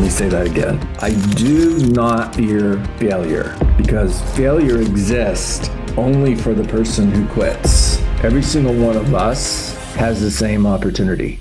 Let me say that again. I do not fear failure because failure exists only for the person who quits. Every single one of us has the same opportunity.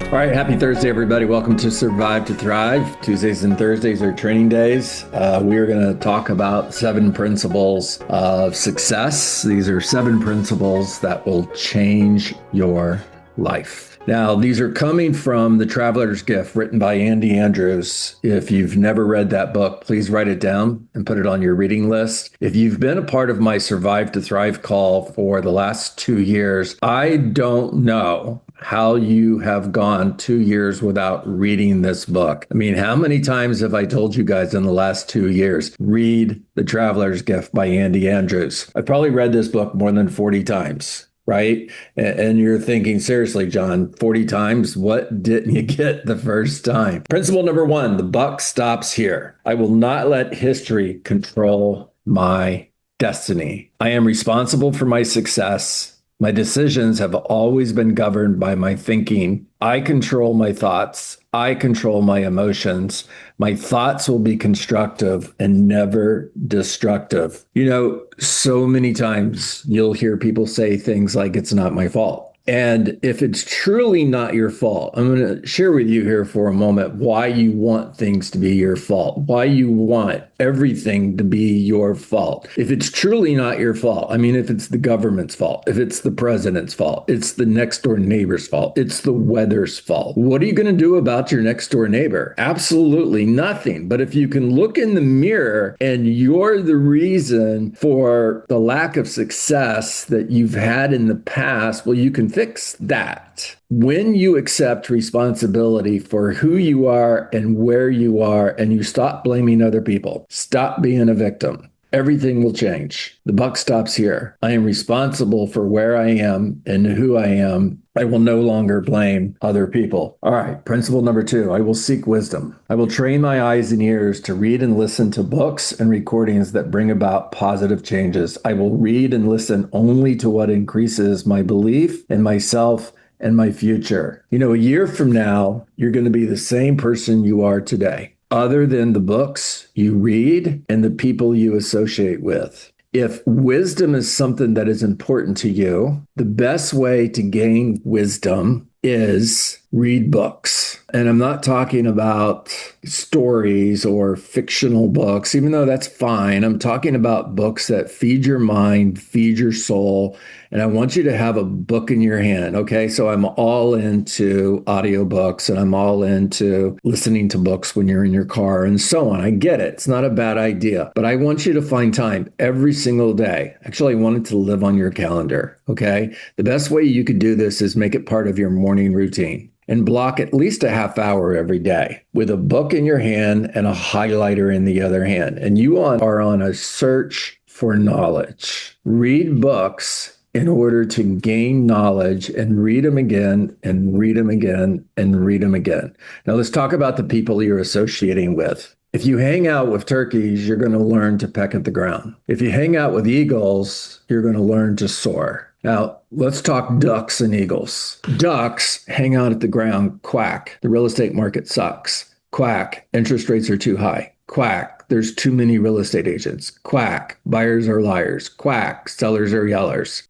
All right, happy Thursday, everybody. Welcome to Survive to Thrive. Tuesdays and Thursdays are training days. We are going to talk about 7 principles of success. These are 7 principles that will change your life. Now, these are coming from The Traveler's Gift, written by Andy Andrews. If you've never read that book, please write it down and put it on your reading list. If you've been a part of my Survive to Thrive call for the last 2 years, I don't know how you have gone 2 years without reading this book. I mean, how many times have I told you guys in the last 2 years, read The Traveler's Gift by Andy Andrews? I've probably read this book more than 40 times. Right? And you're thinking, seriously, John, 40 times? What didn't you get the first time? Principle number 1, the buck stops here. I will not let history control my destiny. I am responsible for my success. My decisions have always been governed by my thinking. I control my thoughts. I control my emotions. My thoughts will be constructive and never destructive. You know, so many times you'll hear people say things like, it's not my fault. And if it's truly not your fault, I'm going to share with you here for a moment why you want things to be your fault, why you want everything to be your fault. If it's truly not your fault, I mean, if it's the government's fault, if it's the president's fault, it's the next door neighbor's fault, it's the weather's fault. What are you going to do about your next door neighbor? Absolutely nothing. But if you can look in the mirror and you're the reason for the lack of success that you've had in the past, well, you can fix that. When you accept responsibility for who you are and where you are, and you stop blaming other people, stop being a victim, everything will change. The buck stops here. I am responsible for where I am and who I am. I will no longer blame other people. All right, principle number 2, I will seek wisdom. I will train my eyes and ears to read and listen to books and recordings that bring about positive changes. I will read and listen only to what increases my belief in myself and my future. You know, a year from now, you're going to be the same person you are today, other than the books you read and the people you associate with. If wisdom is something that is important to you, the best way to gain wisdom is read books. And I'm not talking about stories or fictional books, even though that's fine. I'm talking about books that feed your mind, feed your soul. And I want you to have a book in your hand. Okay. So I'm all into audiobooks and I'm all into listening to books when you're in your car and so on. I get it. It's not a bad idea, but I want you to find time every single day. Actually, I want it to live on your calendar. Okay. The best way you could do this is make it part of your morning routine and block at least a half hour every day with a book in your hand and a highlighter in the other hand. And you are on a search for knowledge. Read books in order to gain knowledge and read them again and read them again and read them again. Now let's talk about the people you're associating with. If you hang out with turkeys, you're going to learn to peck at the ground. If you hang out with eagles, you're going to learn to soar. Now, let's talk ducks and eagles. Ducks hang out at the ground, quack. The real estate market sucks. Quack. Interest rates are too high. Quack. There's too many real estate agents. Quack. Buyers are liars. Quack. Sellers are yellers.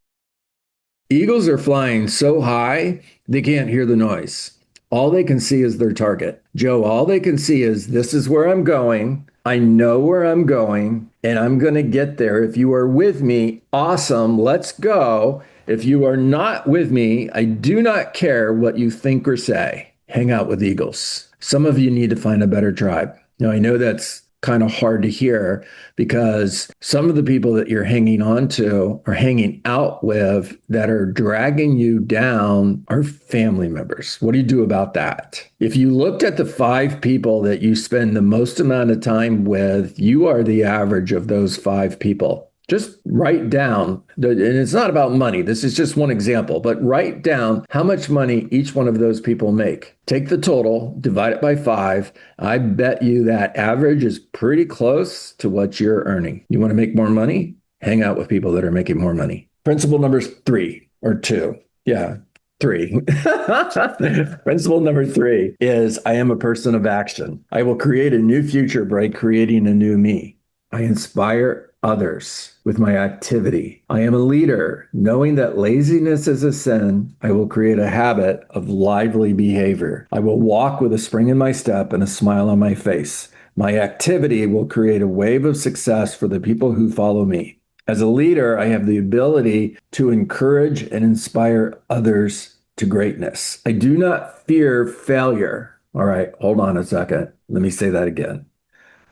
Eagles are flying so high, they can't hear the noise. All they can see is their target. Joe, all they can see is, this is where I'm going. I know where I'm going, and I'm going to get there. If you are with me, awesome, let's go. If you are not with me, I do not care what you think or say. Hang out with eagles. Some of you need to find a better tribe. Now, I know that's kind of hard to hear because some of the people that you're hanging on to or hanging out with that are dragging you down are family members. What do you do about that? If you looked at the 5 people that you spend the most amount of time with, you are the average of those 5 people. Just write down, and it's not about money. This is just one example, but write down how much money each one of those people make. Take the total, divide it by 5. I bet you that average is pretty close to what you're earning. You want to make more money? Hang out with people that are making more money. Principle number 3 or 2. Yeah. Three. Principle number three is I am a person of action. I will create a new future by creating a new me. I inspire others with my activity. I am a leader. Knowing that laziness is a sin, I will create a habit of lively behavior. I will walk with a spring in my step and a smile on my face. My activity will create a wave of success for the people who follow me. As a leader, I have the ability to encourage and inspire others to greatness. I do not fear failure. All right, hold on a second. Let me say that again.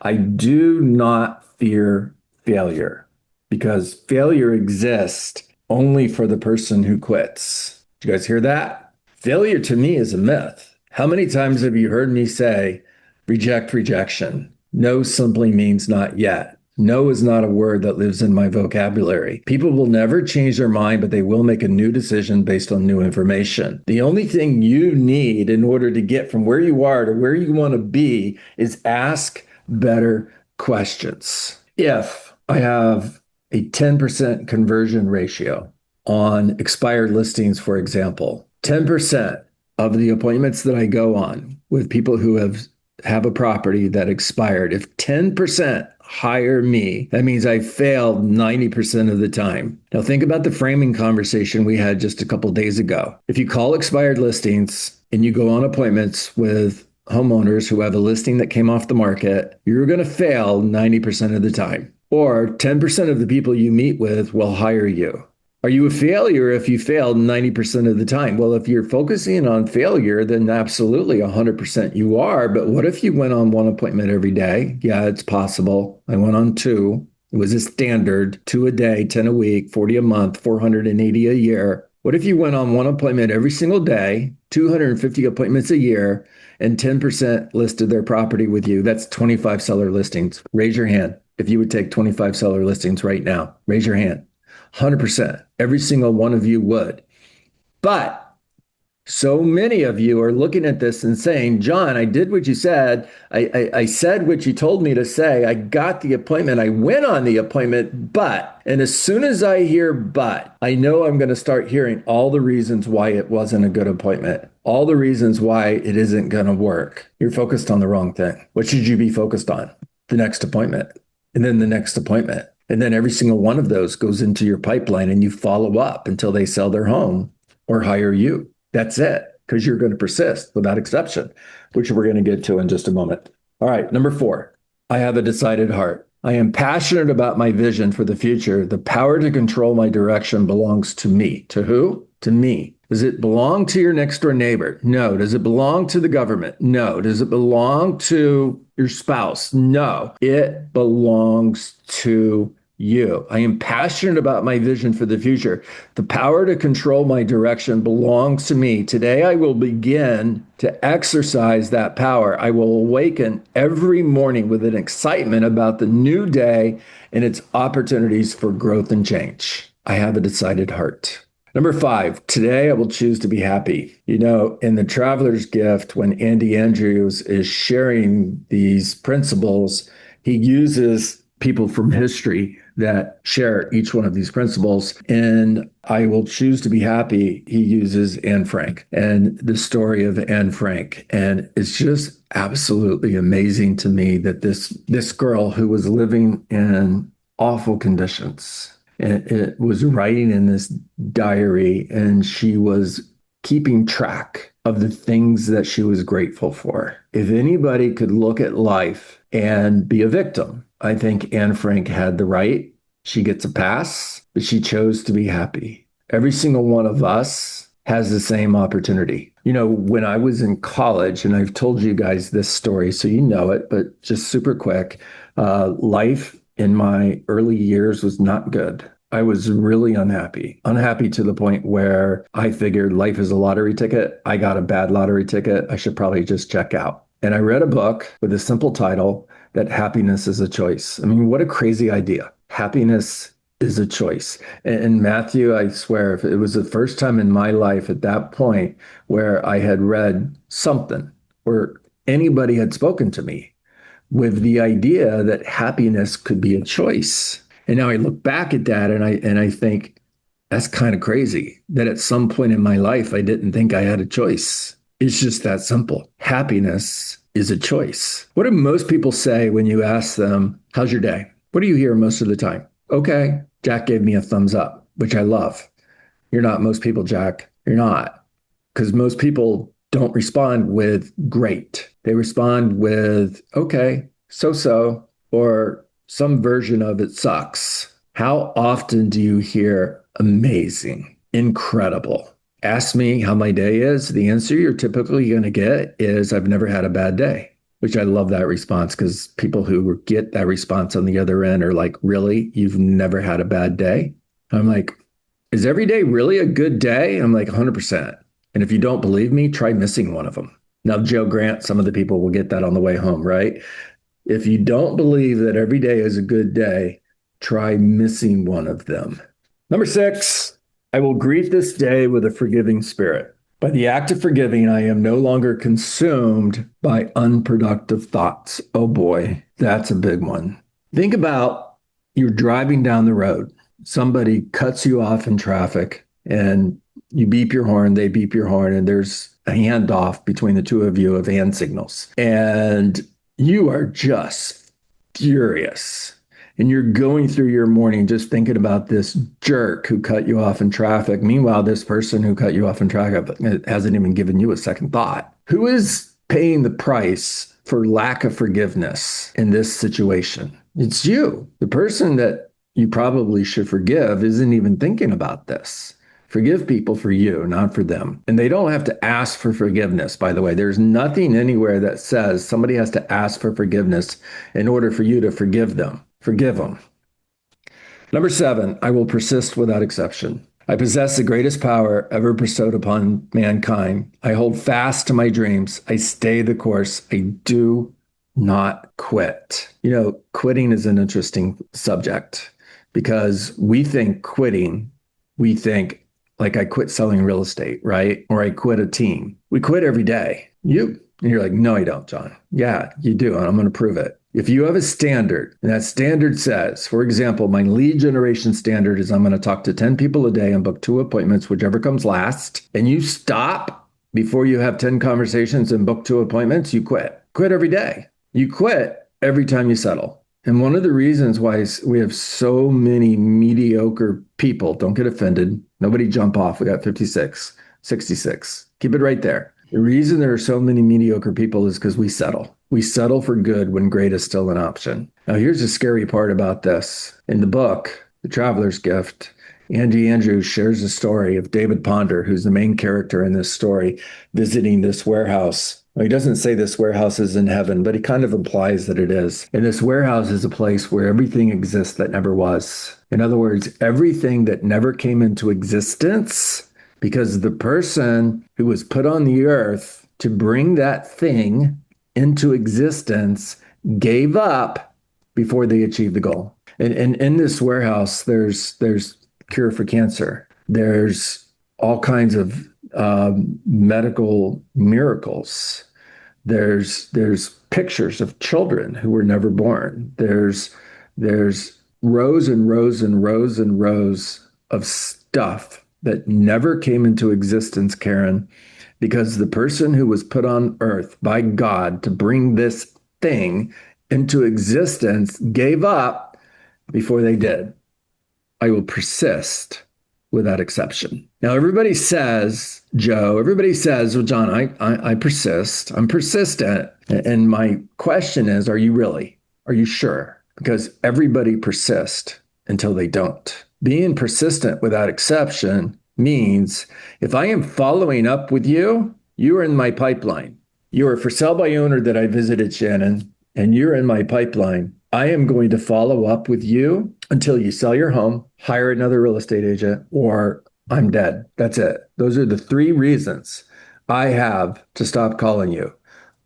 I do not fear failure because failure exists only for the person who quits. Did you guys hear that? Failure to me is a myth. How many times have you heard me say, reject rejection? No simply means not yet. No is not a word that lives in my vocabulary. People will never change their mind, but they will make a new decision based on new information. The only thing you need in order to get from where you are to where you want to be is ask better questions. If I have a 10% conversion ratio on expired listings, for example, 10% of the appointments that I go on with people who have a property that expired, if 10% hire me, that means I failed 90% of the time. Now think about the framing conversation we had just a couple days ago. If you call expired listings and you go on appointments with homeowners who have a listing that came off the market, you're going to fail 90% of the time. Or 10% of the people you meet with will hire you. Are you a failure if you failed 90% of the time? Well, if you're focusing on failure, then absolutely 100% you are. But what if you went on one appointment every day? Yeah, it's possible. I went on two. It was a standard, 2 a day, 10 a week, 40 a month, 480 a year. What if you went on one appointment every single day, 250 appointments a year, and 10% listed their property with you? That's 25 seller listings. Raise your hand if you would take 25 seller listings right now. Raise your hand. 100%. Every single one of you would. But so many of you are looking at this and saying, John, I did what you said. I said what you told me to say. I got the appointment. I went on the appointment, but, and as soon as I hear but, I know I'm going to start hearing all the reasons why it wasn't a good appointment, all the reasons why it isn't going to work. You're focused on the wrong thing. What should you be focused on? The next appointment, and then the next appointment. And then every single one of those goes into your pipeline and you follow up until they sell their home or hire you. That's it, because you're going to persist without exception, which we're going to get to in just a moment. All right, number 4, I have a decided heart. I am passionate about my vision for the future. The power to control my direction belongs to me. To who? To me. Does it belong to your next door neighbor? No. Does it belong to the government? No. Does it belong to your spouse? No. It belongs to you. I am passionate about my vision for the future. The power to control my direction belongs to me. Today, I will begin to exercise that power. I will awaken every morning with an excitement about the new day and its opportunities for growth and change. I have a decided heart. Number 5, today I will choose to be happy. You know, in the Traveler's Gift, when Andy Andrews is sharing these principles, he uses people from history that share each one of these principles. And I will choose to be happy. He uses Anne Frank and the story of Anne Frank. And it's just absolutely amazing to me that this girl who was living in awful conditions, and it was writing in this diary, and she was keeping track of the things that she was grateful for. If anybody could look at life and be a victim, I think Anne Frank had the right. She gets a pass, but she chose to be happy. Every single one of us has the same opportunity. You know, when I was in college, and I've told you guys this story, so you know it, but just super quick, life in my early years was not good. I was really unhappy to the point where I figured life is a lottery ticket. I got a bad lottery ticket. I should probably just check out. And I read a book with a simple title that happiness is a choice. I mean, what a crazy idea. Happiness is a choice. And Matthew, I swear, if it was the first time in my life at that point where I had read something where anybody had spoken to me with the idea that happiness could be a choice. And now I look back at that and I think, That's kind of crazy that at some point in my life, I didn't think I had a choice. It's just that simple. Happiness is a choice. What do most people say when you ask them, how's your day? What do you hear most of the time? Okay, Jack gave me a thumbs up, which I love. You're not most people, Jack. You're not. Because most people don't respond with great. They respond with okay, so so, or some version of it sucks. How often do you hear amazing, incredible? Ask me how my day is. The answer you're typically going to get is I've never had a bad day, which I love that response because people who get that response on the other end are like, really? You've never had a bad day? I'm like, is every day really a good day? I'm like, 100%. And if you don't believe me, try missing one of them. Now, Joe Grant, some of the people will get that on the way home, right? If you don't believe that every day is a good day, try missing one of them. Number 6, I will greet this day with a forgiving spirit. By the act of forgiving, I am no longer consumed by unproductive thoughts. Oh boy, that's a big one. Think about you're driving down the road. Somebody cuts you off in traffic and you beep your horn, they beep your horn, and there's a handoff between the two of you of hand signals. And you are just furious. And you're going through your morning just thinking about this jerk who cut you off in traffic. Meanwhile, this person who cut you off in traffic hasn't even given you a second thought. Who is paying the price for lack of forgiveness in this situation? It's you. The person that you probably should forgive isn't even thinking about this. Forgive people for you, not for them. And they don't have to ask for forgiveness, by the way. There's nothing anywhere that says somebody has to ask for forgiveness in order for you to forgive them. Forgive them. Number 7, I will persist without exception. I possess the greatest power ever bestowed upon mankind. I hold fast to my dreams. I stay the course. I do not quit. Quitting is an interesting subject because we think like I quit selling real estate, right? Or I quit a team. We quit every day. And you're like, no, I don't, John. Yeah, you do. And I'm going to prove it. If you have a standard, and that standard says, for example, my lead generation standard is I'm going to talk to 10 people a day and book 2 appointments, whichever comes last, and you stop before you have 10 conversations and book 2 appointments, you quit. Quit every day. You quit every time you settle. And one of the reasons why we have so many mediocre people, don't get offended. Nobody jump off. We got 56, 66. Keep it right there. The reason there are so many mediocre people is because we settle. We settle for good when great is still an option. Now, here's the scary part about this. In the book, The Traveler's Gift, Andy Andrews shares a story of David Ponder, who's the main character in this story, visiting this warehouse. Well, he doesn't say this warehouse is in heaven, but he kind of implies that it is. And this warehouse is a place where everything exists that never was. In other words, everything that never came into existence, because the person who was put on the earth to bring that thing into existence gave up before they achieved the goal. And in this warehouse, there's cure for cancer. There's all kinds of medical miracles. There's pictures of children who were never born. There's rows and rows and rows and rows of stuff that never came into existence, Karen, because the person who was put on earth by God to bring this thing into existence gave up before they did. I will persist without exception. Now, everybody says, Joe, well, John, I persist. I'm persistent. And my question is, are you really? Are you sure? Because everybody persists until they don't. Being persistent without exception means if I am following up with you, you are in my pipeline. You are for sale by owner that I visited, Shannon, and you're in my pipeline. I am going to follow up with you until you sell your home, hire another real estate agent, or I'm dead. That's it. Those are the 3 reasons I have to stop calling you.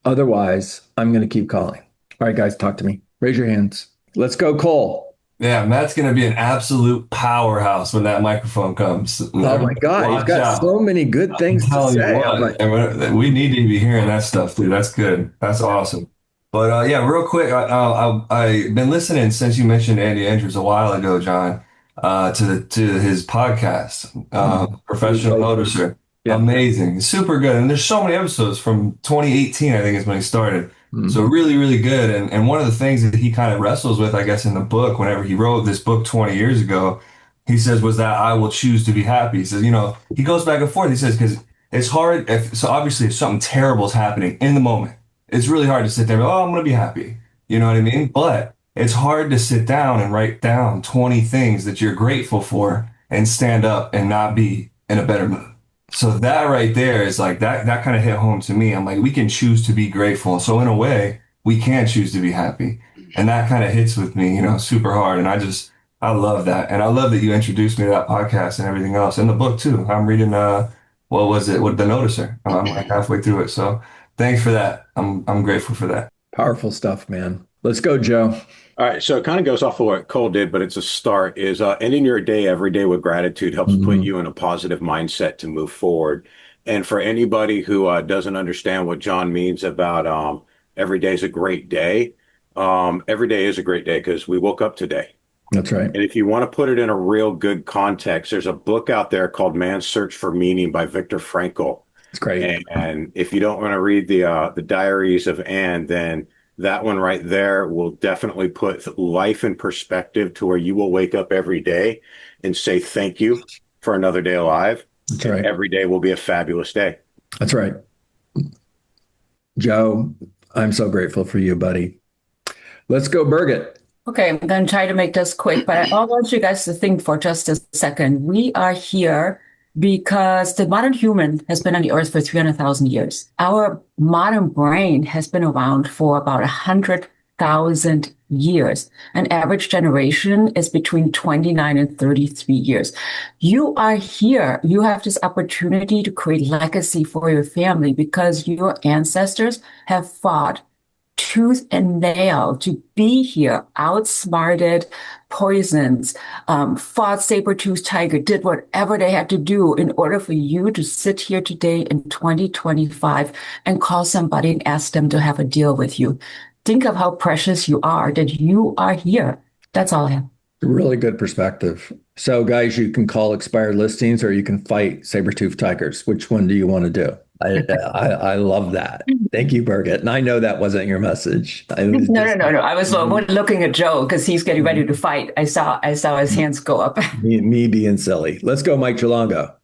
Otherwise, I'm going to keep calling. All right, guys, talk to me. Raise your hands. Let's go, Cole. Yeah, Matt's going to be an absolute powerhouse when that microphone comes. Oh my God, he's got so many good things to say. We need to be hearing that stuff, dude. That's good. That's awesome. But yeah, real quick, I've been listening since you mentioned Andy Andrews a while ago, John. to his podcast, Professional Noticer. Yeah. Amazing, super good. And there's so many episodes from 2018, I think is when he started. So Mhm. really, really good. And one of the things that he kind of wrestles with, I guess, in the book, whenever he wrote this book 20 years ago, he says was that I will choose to be happy. He says, he goes back and forth. He says, because it's hard. So obviously if something terrible is happening in the moment, it's really hard to sit there and go, oh, I'm going to be happy. You know what I mean? But it's hard to sit down and write down 20 things that you're grateful for and stand up and not be in a better mood. So that right there is like that kind of hit home to me. I'm like, we can choose to be grateful. So in a way, we can choose to be happy. And that kind of hits with me, super hard. And I love that. And I love that you introduced me to that podcast and everything else. And the book too. I'm reading what was it? What The Noticer. I'm like halfway through it. So thanks for that. I'm grateful for that. Powerful stuff, man. Let's go, Joe. All right, so it kind of goes off of what Cole did, but it's a start. Is ending your day every day with gratitude helps put you in a positive mindset to move forward. And for anybody who doesn't understand what John means about every day is a great day, every day is a great day because we woke up today. That's right. And if you want to put it in a real good context, there's a book out there called Man's Search for Meaning by Viktor Frankl. It's great. And if you don't want to read the Diaries of Anne, then that one right there will definitely put life in perspective to where you will wake up every day and say thank you for another day alive. That's right. Every day will be a fabulous day. That's right. Joe, I'm so grateful for you, buddy. Let's go, Birgit. Okay, I'm going to try to make this quick, but I want you guys to think for just a second. We are here because the modern human has been on the earth for 300,000 years. Our modern brain has been around for about 100,000 years. An average generation is between 29 and 33 years. You are here. You have this opportunity to create legacy for your family because your ancestors have fought tooth and nail to be here, outsmarted poisons, fought saber-toothed tiger, did whatever they had to do in order for you to sit here today in 2025 and call somebody and ask them to have a deal with you. Think of how precious you are, that you are here. That's all I have. Really good perspective. So, guys, you can call expired listings or you can fight saber-toothed tigers. Which one do you want to do? I love that. Thank you, Birgit. And I know that wasn't your message. No. I was looking at Joe because he's getting ready to fight. I saw his hands go up. me being silly. Let's go, Mike Gelongo.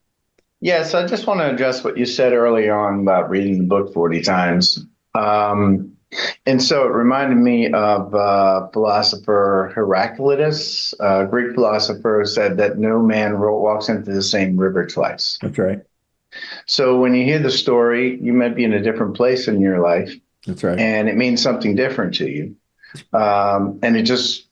Yes, I just want to address what you said earlier on about reading the book 40 times. And so it reminded me of philosopher Heraclitus, a Greek philosopher, who said that no man walks into the same river twice. That's right. So when you hear the story, you might be in a different place in your life. That's right. And it means something different to you. And it just,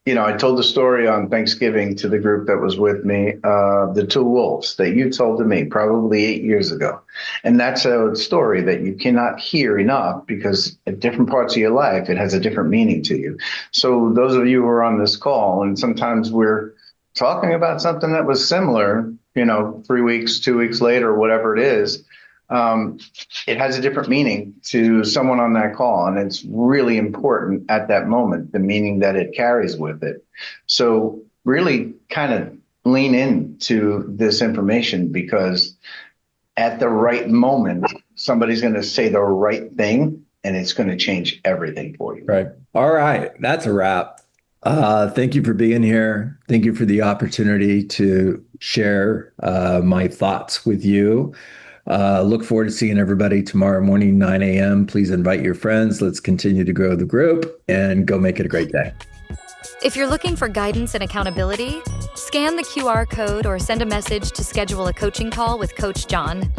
I told the story on Thanksgiving to the group that was with me, the two wolves that you told to me probably 8 years ago. And that's a story that you cannot hear enough because at different parts of your life, it has a different meaning to you. So those of you who are on this call, and sometimes we're talking about something that was similar, 3 weeks, 2 weeks later, whatever it is, it has a different meaning to someone on that call. And it's really important at that moment, the meaning that it carries with it. So really kind of lean into this information because at the right moment, somebody's going to say the right thing and it's going to change everything for you. Right. All right. That's a wrap. Thank you for being here. Thank you for the opportunity to share my thoughts with you. Look forward to seeing everybody tomorrow morning, 9 a.m. Please invite your friends. Let's continue to grow the group and go make it a great day. If you're looking for guidance and accountability, scan the QR code or send a message to schedule a coaching call with Coach John.